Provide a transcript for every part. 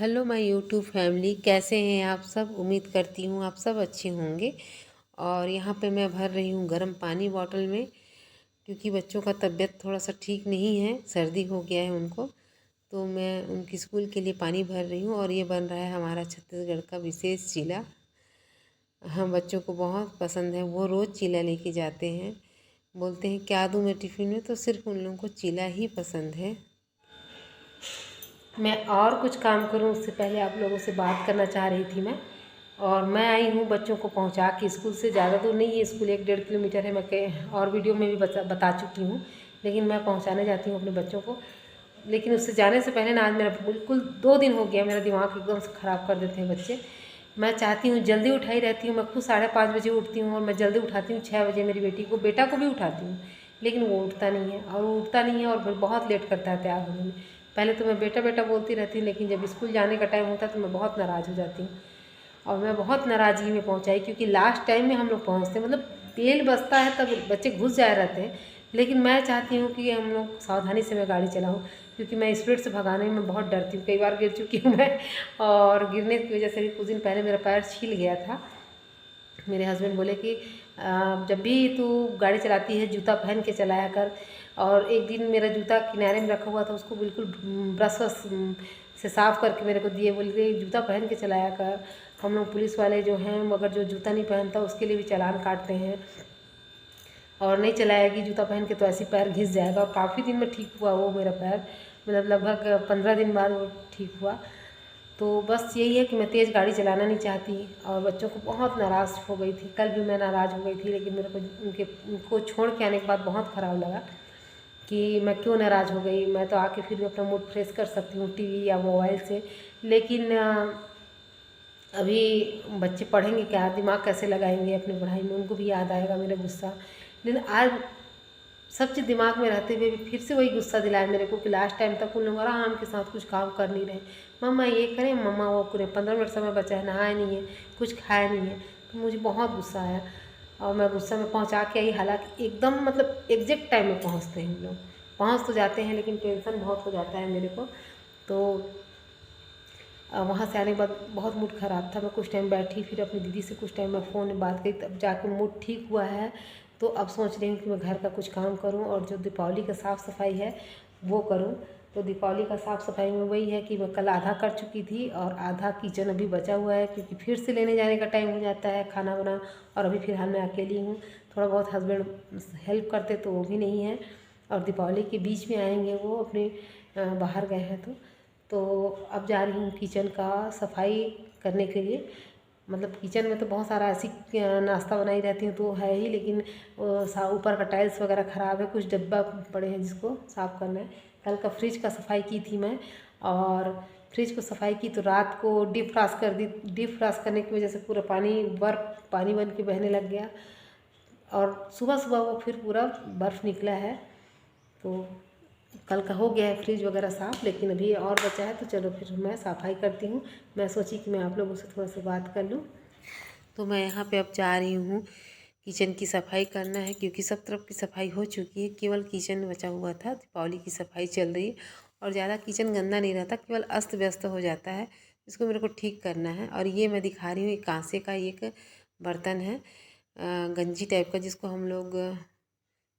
Hello my YouTube family, कैसे हैं आप सब। उम्मीद करती हूँ आप सब अच्छे होंगे। और यहाँ पे मैं भर रही हूँ गर्म पानी बॉटल में, क्योंकि बच्चों का तबीयत थोड़ा सा ठीक नहीं है, सर्दी हो गया है उनको। तो मैं उनकी स्कूल के लिए पानी भर रही हूँ। और ये बन रहा है हमारा छत्तीसगढ़ का विशेष चीला। हम बच्चों को बहुत पसंद है, वो रोज़ चीला लेके जाते हैं। बोलते हैं क्या दूँ मैं टिफ़िन में, तो सिर्फ उन लोगों को चीला ही पसंद है। मैं और कुछ काम करूं उससे पहले आप लोगों से बात करना चाह रही थी मैं। और मैं आई हूं बच्चों को पहुंचा के स्कूल से, ज़्यादा दूर नहीं है स्कूल, 1-1.5 किलोमीटर है। मैं और वीडियो में भी बता चुकी हूं, लेकिन मैं पहुंचाने जाती हूं अपने बच्चों को। लेकिन उससे जाने से पहले ना, आज मेरा बिल्कुल 2 दिन हो गया, मेरा दिमाग एकदम से ख़राब कर देते हैं बच्चे। मैं चाहती हूँ जल्दी उठाई रहती हूँ, मैं खुद 5:30 बजे उठती हूँ और मैं जल्दी उठाती हूँ 6 बजे मेरी बेटी को, बेटा को भी उठाती हूँ। लेकिन वो उठता नहीं है, और वो उठता नहीं है और फिर बहुत लेट करता है तैयार होने में। पहले तो मैं बेटा बेटा बोलती रहती हूँ, लेकिन जब स्कूल जाने का टाइम होता है तो मैं बहुत नाराज़ हो जाती हूँ। और मैं बहुत नाराज़गी में पहुँचाई, क्योंकि लास्ट टाइम में हम लोग पहुँचते हैं, मतलब बेल बजता है तब बच्चे घुस जाए रहते हैं। लेकिन मैं चाहती हूँ कि हम लोग सावधानी से मैं गाड़ी चलाऊँ, क्योंकि मैं स्पीड से भगाने में बहुत डरती हूँ। कई बार गिर चुकी हूँ मैं, और गिरने की वजह से भी कुछ दिन पहले मेरा पैर छिल गया था। मेरे हस्बैंड बोले कि जब भी तू गाड़ी चलाती है जूता पहन के चलाया कर। और एक दिन मेरा जूता किनारे में रखा हुआ था, उसको बिल्कुल ब्रश वश से साफ़ करके मेरे को दिए, बोले जूता पहन के चलाया कर। हम लोग पुलिस वाले जो हैं, मगर जो जूता नहीं पहनता उसके लिए भी चालान काटते हैं। और नहीं चलाएगी जूता पहन के तो ऐसे पैर घिस जाएगा। और काफ़ी दिन में ठीक हुआ वो मेरा पैर, मतलब लगभग 15 दिन बाद वो ठीक हुआ। तो बस यही है कि मैं तेज़ गाड़ी चलाना नहीं चाहती, और बच्चों को बहुत नाराज़ हो गई थी। कल भी मैं नाराज़ हो गई थी, लेकिन मेरे को उनको छोड़ के आने के बाद बहुत ख़राब लगा कि मैं क्यों नाराज़ हो गई। मैं तो आके फिर भी अपना मूड फ्रेश कर सकती हूँ टीवी या मोबाइल से। लेकिन अभी बच्चे पढ़ेंगे क्या, दिमाग कैसे लगाएंगे अपनी पढ़ाई में, उनको भी याद आएगा मेरा गुस्सा। लेकिन आज सब चीज़ दिमाग में रहते हुए भी फिर से वही गुस्सा दिलाया मेरे को कि लास्ट टाइम तक उन लोग आराम के साथ कुछ काम कर नहीं रहे। मम्मा ये करें, मम्मा वो करें, 15 मिनट समय बचा है, नहाए नहीं है, कुछ खाया नहीं है। तो मुझे बहुत गुस्सा आया, और मैं गुस्सा में पहुंचा के आई। हालांकि एकदम मतलब एग्जैक्ट टाइम में पहुंचते हैं हम लोग, पहुंच तो जाते हैं, लेकिन टेंशन बहुत हो जाता है मेरे को। तो वहाँ से आने के बाद बहुत मूड ख़राब था। मैं कुछ टाइम बैठी, फिर अपनी दीदी से कुछ टाइम मैं फ़ोन में बात करी, तब जाके मूड ठीक हुआ है। तो अब सोच रही हूँ कि मैं घर का कुछ काम करूँ, और जो दीपावली का साफ़ सफाई है वो करूँ। तो दीपावली का साफ़ सफाई में वही है कि मैं कल आधा कर चुकी थी, और आधा किचन अभी बचा हुआ है, क्योंकि फिर से लेने जाने का टाइम हो जाता है खाना बना। और अभी फ़िलहाल मैं अकेली हूँ, थोड़ा बहुत हस्बैंड हेल्प करते तो वो भी नहीं है। और दीपावली के बीच में आएंगे वो, अपने बाहर गए हैं। तो अब जा रही हूँ किचन का सफाई करने के लिए। मतलब किचन में तो बहुत सारा ऐसी नाश्ता बनाई रहती हूँ तो है ही, लेकिन ऊपर का टाइल्स वगैरह ख़राब है, कुछ डब्बा पड़े हैं जिसको साफ़ करना है। कल का फ्रिज का सफाई की थी मैं, और फ्रिज को सफाई की तो रात को डीप फ्रास कर दी। डीप फ्रास करने की वजह से पूरा बर्फ़ पानी बन के बहने लग गया, और सुबह सुबह वो फिर पूरा बर्फ़ निकला है। तो कल का हो गया है फ्रिज वगैरह साफ़, लेकिन अभी और बचा है। तो चलो फिर मैं सफाई करती हूँ। मैं सोची कि मैं आप लोगों से थोड़ा सा बात कर लूँ। तो मैं यहाँ पे अब जा रही हूँ, किचन की सफाई करना है, क्योंकि सब तरफ की सफाई हो चुकी है, केवल किचन बचा हुआ था। दीपावली की सफाई चल रही है, और ज़्यादा किचन गंदा नहीं रहता, केवल अस्त व्यस्त हो जाता है, इसको मेरे को ठीक करना है। और ये मैं दिखा रही हूँ, एक कांसे का एक बर्तन है, गंजी टाइप का, जिसको हम लोग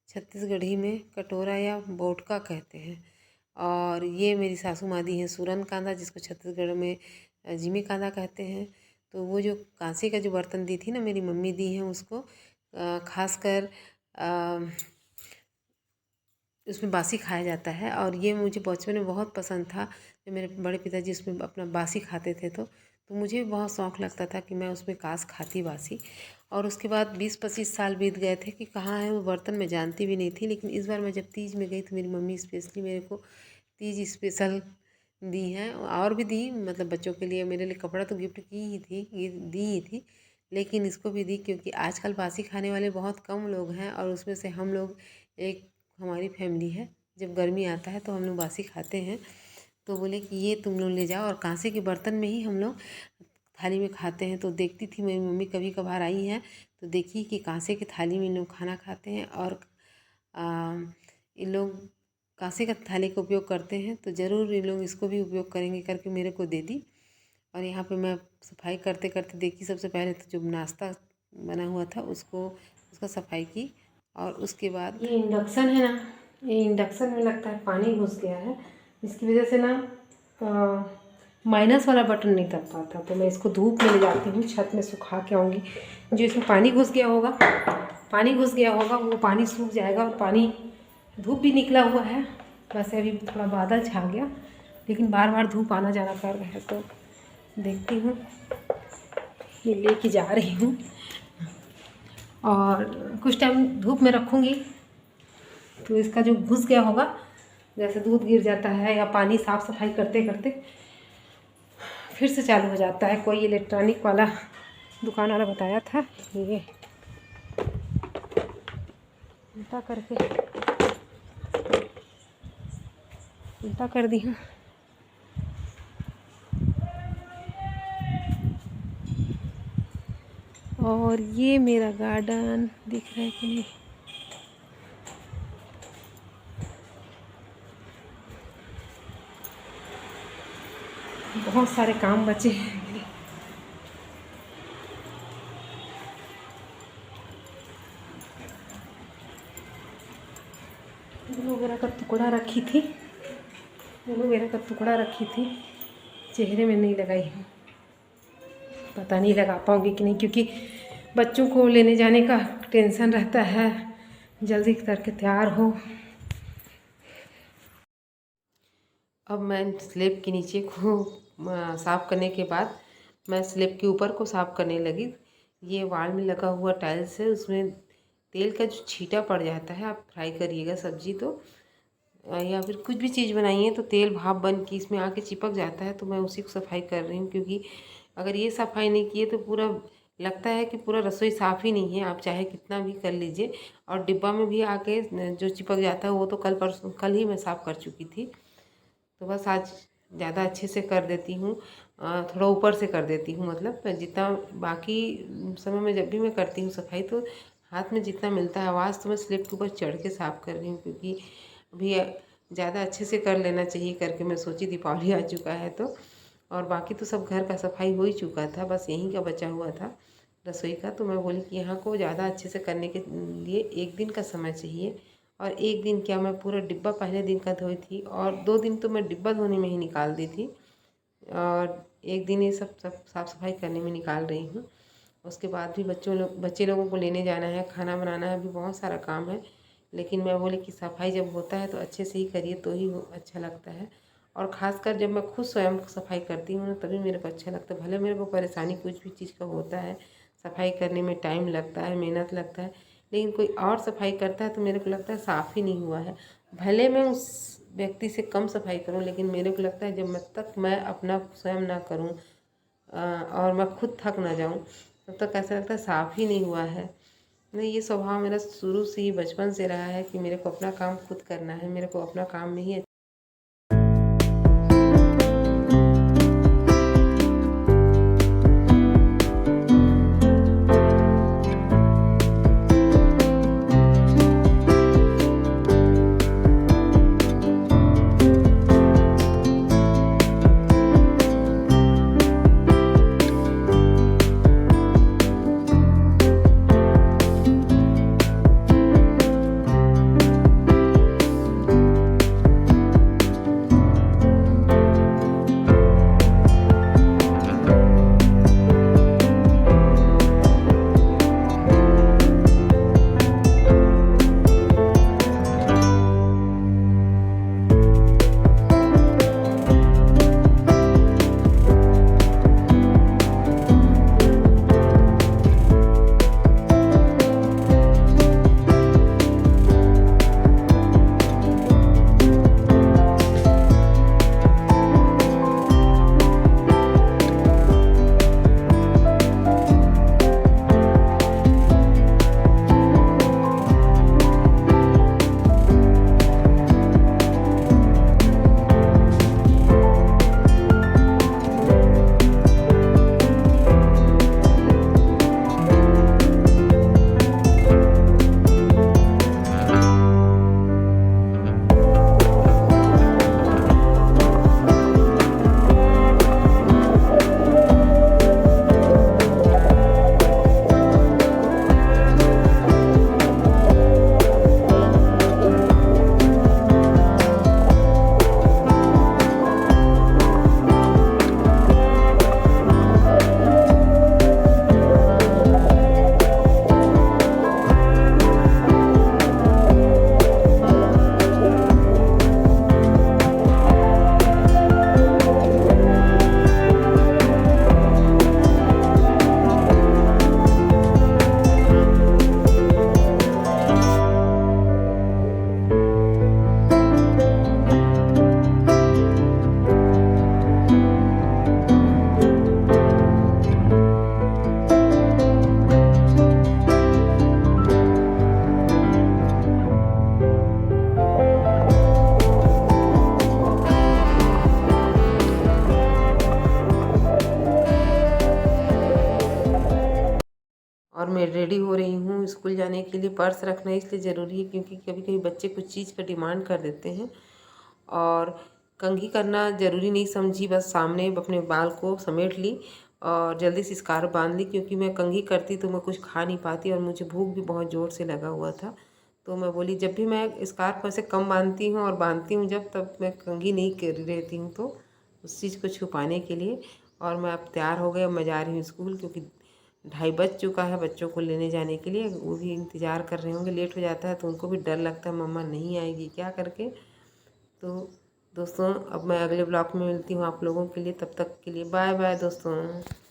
छत्तीसगढ़ी में कटोरा या बोटका कहते हैं। और ये मेरी सासू माँ दी हैं सूरन कांदा, जिसको छत्तीसगढ़ में जिमी कांदा कहते हैं। तो वो जो कांसे का जो बर्तन दी थी ना मेरी मम्मी दी हैं, उसको खासकर उसमें बासी खाया जाता है। और ये मुझे बचपन में बहुत पसंद था, जब मेरे बड़े पिताजी उसमें अपना बासी खाते थे तो मुझे भी बहुत शौक़ लगता था कि मैं उसमें काश खाती बासी। और उसके बाद 20-25 साल बीत गए थे कि कहाँ है वो बर्तन, मैं जानती भी नहीं थी। लेकिन इस बार मैं जब तीज में गई तो मेरी मम्मी स्पेशली मेरे को तीज स्पेशल दी हैं, और भी दी, मतलब बच्चों के लिए मेरे लिए कपड़ा तो गिफ्ट की ही थी, ये दी ही थी, लेकिन इसको भी दी, क्योंकि आजकल बासी खाने वाले बहुत कम लोग हैं। और उसमें से हम लोग, एक हमारी फैमिली है, जब गर्मी आता है तो हम लोग बासी खाते हैं। तो बोले कि ये तुम लोग ले जाओ, और कांसे के बर्तन में ही हम लोग थाली में खाते हैं। तो देखती थी मेरी मम्मी, कभी कभार आई हैं तो देखी कि कांसे की थाली में इन लोग खाना खाते हैं, और इन लोग कांसे का थाली का उपयोग करते हैं। तो ज़रूर इन लोग इसको भी उपयोग करेंगे करके मेरे को दे दी। और यहाँ पे मैं सफाई करते करते देखी, सबसे पहले तो जो नाश्ता बना हुआ था उसका सफाई की। और उसके बाद ये इंडक्शन है ना, ये इंडक्शन में लगता है पानी घुस गया है, इसकी वजह से ना माइनस वाला बटन नहीं दब पाता। तो मैं इसको धूप में ले जाती हूँ, छत में सुखा के आऊँगी। जो इसमें पानी घुस गया होगा वो पानी सूख जाएगा। और पानी धूप भी निकला हुआ है, वैसे अभी थोड़ा बादल छा गया, लेकिन बार बार धूप आना जाना कर रहा है। तो देखती हूँ, ये लेके जा रही हूँ और कुछ टाइम धूप में रखूँगी। तो इसका जो घुस गया होगा, जैसे दूध गिर जाता है या पानी साफ़ सफाई करते करते फिर से चालू हो जाता है। कोई इलेक्ट्रॉनिक वाला दुकान वाला बताया था, ये उल्टा कर दी हूँ। और ये मेरा गार्डन दिख रहा है कि नहीं, बहुत सारे काम बचे हैं। एलोवेरा का टुकड़ा रखी थी, चेहरे में नहीं लगाई हूँ। पता नहीं लगा पाऊँगी कि नहीं, क्योंकि बच्चों को लेने जाने का टेंशन रहता है, जल्दी करके तैयार हो। अब मैं स्लैब के नीचे को साफ़ करने के बाद मैं स्लैब के ऊपर को साफ़ करने लगी। ये वॉल में लगा हुआ टाइल्स है, उसमें तेल का जो छींटा पड़ जाता है। आप फ्राई करिएगा सब्जी तो या फिर कुछ भी चीज़ बनाइए तो तेल भाप बन के इसमें आके चिपक जाता है। तो मैं उसी को सफाई कर रही हूँ, क्योंकि अगर ये सफाई नहीं किए तो पूरा लगता है कि पूरा रसोई साफ़ ही नहीं है, आप चाहे कितना भी कर लीजिए। और डिब्बा में भी आके जो चिपक जाता है वो तो कल ही मैं साफ़ कर चुकी थी। तो बस आज ज़्यादा अच्छे से कर देती हूँ, थोड़ा ऊपर से कर देती हूँ। मतलब जितना बाकी समय में जब भी मैं करती हूँ सफाई, तो हाथ में जितना मिलता है आवाज़, तो मैं स्लिप के ऊपर चढ़ के साफ़ कर रही हूँ, क्योंकि अभी ज़्यादा अच्छे से कर लेना चाहिए करके मैं सोची। दीपावली आ चुका है तो, और बाकी तो सब घर का सफाई हो ही चुका था, बस यहीं का बचा हुआ था रसोई का। तो मैं बोली कि यहाँ को ज़्यादा अच्छे से करने के लिए 1 दिन का समय चाहिए। और 1 दिन क्या, मैं पूरा डिब्बा पहले दिन का धोई थी, और 2 दिन तो मैं डिब्बा धोने में ही निकाल दी थी, और 1 दिन ये सब साफ़ सफाई करने में निकाल रही हूँ। उसके बाद भी बच्चे लोगों को लेने जाना है, खाना बनाना है, अभी बहुत सारा काम है। लेकिन मैं बोली कि सफाई जब होता है तो अच्छे से ही करिए, तो ही अच्छा लगता है। और ख़ासकर जब मैं खुद स्वयं सफाई करती हूँ ना, तभी मेरे को अच्छा लगता है। भले मेरे को परेशानी कुछ भी चीज़ का होता है, सफाई करने में टाइम लगता है, मेहनत लगता है, लेकिन कोई और सफाई करता है तो मेरे को लगता है साफ़ ही नहीं हुआ है। भले मैं उस व्यक्ति से कम सफाई करूं, लेकिन मेरे को लगता है जब तक मैं अपना स्वयं ना करूं और मैं खुद थक ना जाऊं, तब तक ऐसा लगता है साफ़ ही नहीं हुआ है। नहीं, ये स्वभाव मेरा शुरू से ही, बचपन से रहा है कि मेरे को अपना काम खुद करना है, मेरे को अपना काम में ही रही हूँ स्कूल जाने के लिए। पर्स रखना इसलिए ज़रूरी है क्योंकि कभी कभी बच्चे कुछ चीज़ का डिमांड कर देते हैं। और कंघी करना ज़रूरी नहीं समझी, बस सामने अपने बाल को समेट ली और जल्दी से स्कार्फ बांध ली, क्योंकि मैं कंघी करती तो मैं कुछ खा नहीं पाती और मुझे भूख भी बहुत ज़ोर से लगा हुआ था। तो मैं बोली जब भी मैं स्कार्फ ऐसे कम बांधती हूँ और बांधती हूँ जब, तब मैं कंघी नहीं कर रहती हूँ, तो उस चीज़ को छुपाने के लिए। और मैं अब तैयार हो गई, अब मैं जा रही हूँ स्कूल, क्योंकि 2:30 बज चुका है बच्चों को लेने जाने के लिए। वो भी इंतज़ार कर रहे होंगे, लेट हो जाता है तो उनको भी डर लगता है मम्मा नहीं आएगी क्या करके। तो दोस्तों अब मैं अगले ब्लॉग में मिलती हूँ आप लोगों के लिए, तब तक के लिए बाय बाय दोस्तों।